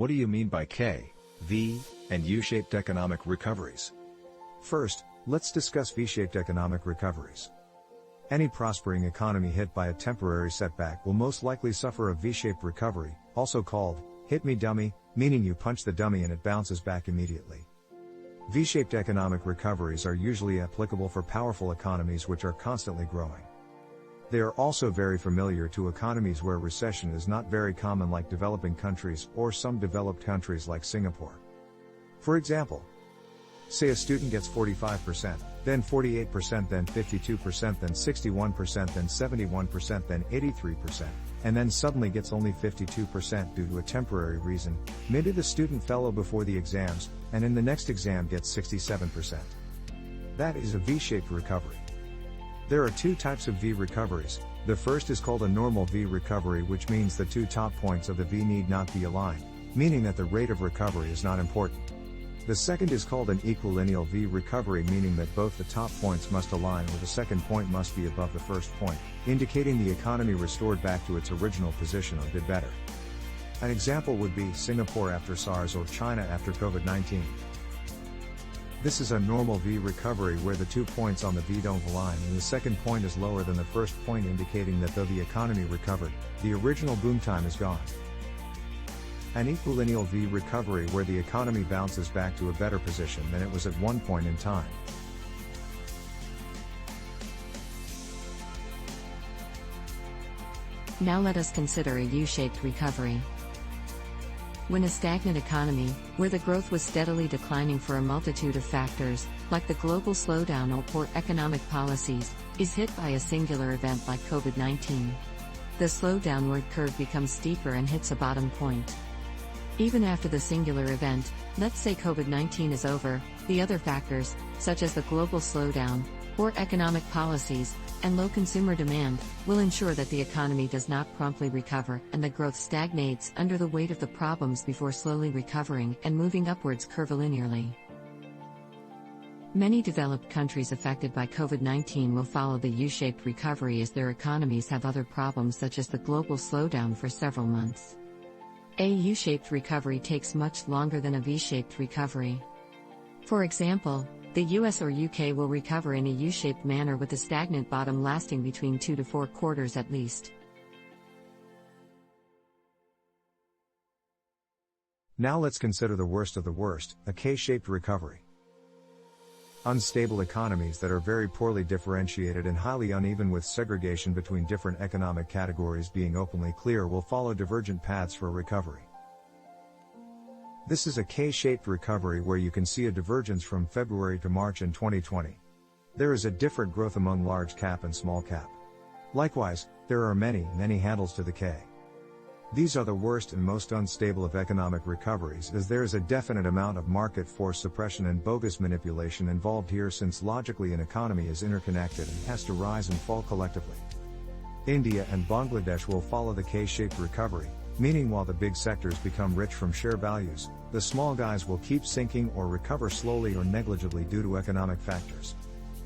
What do you mean by K, V, and U-shaped economic recoveries? First, let's discuss V-shaped economic recoveries. Any prospering economy hit by a temporary setback will most likely suffer a V-shaped recovery, also called hit me dummy, meaning you punch the dummy and it bounces back immediately. V-shaped economic recoveries are usually applicable for powerful economies which are constantly growing. They are also very familiar to economies where recession is not very common, like developing countries or some developed countries like Singapore. For example, say a student gets 45%, then 48%, then 52%, then 61%, then 71%, then 83%, and then suddenly gets only 52% due to a temporary reason. Maybe the student fell before the exams, and in the next exam gets 67%. That is a V-shaped recovery. There are two types of V recoveries. The first is called a normal V recovery, which means the two top points of the V need not be aligned, meaning that the rate of recovery is not important. The second is called an equilineal V recovery, meaning that both the top points must align or the second point must be above the first point, indicating the economy restored back to its original position or did better. An example would be Singapore after SARS or China after COVID-19. This is a normal V recovery where the 2 points on the V don't align and the second point is lower than the first point, indicating that though the economy recovered, the original boom time is gone. An equilineal V recovery where the economy bounces back to a better position than it was at one point in time. Now let us consider a U-shaped recovery. When a stagnant economy, where the growth was steadily declining for a multitude of factors, like the global slowdown or poor economic policies, is hit by a singular event like COVID-19. The slow downward curve becomes steeper and hits a bottom point. Even after the singular event, let's say COVID-19 is over, the other factors, such as the global slowdown, poor economic policies, and low consumer demand, will ensure that the economy does not promptly recover and the growth stagnates under the weight of the problems before slowly recovering and moving upwards curvilinearly. Many developed countries affected by COVID-19 will follow the U-shaped recovery as their economies have other problems such as the global slowdown for several months. A U-shaped recovery takes much longer than a V-shaped recovery. For example, the US or UK will recover in a U-shaped manner with a stagnant bottom lasting between 2 to 4 quarters at least. Now let's consider the worst of the worst, a K-shaped recovery. Unstable economies that are very poorly differentiated and highly uneven, with segregation between different economic categories being openly clear, will follow divergent paths for recovery. This is a K-shaped recovery where you can see a divergence from February to March in 2020. There is a different growth among large cap and small cap. Likewise, there are many handles to the K. These are the worst and most unstable of economic recoveries, as there is a definite amount of market force suppression and bogus manipulation involved here, since logically an economy is interconnected and has to rise and fall collectively. India and Bangladesh will follow the K-shaped recovery, meaning while the big sectors become rich from share values, the small guys will keep sinking or recover slowly or negligibly due to economic factors.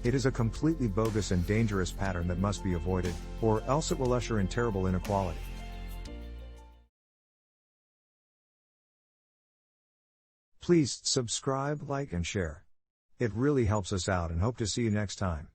It is a completely bogus and dangerous pattern that must be avoided, or else it will usher in terrible inequality. Please subscribe, like and share. It really helps us out, and hope to see you next time.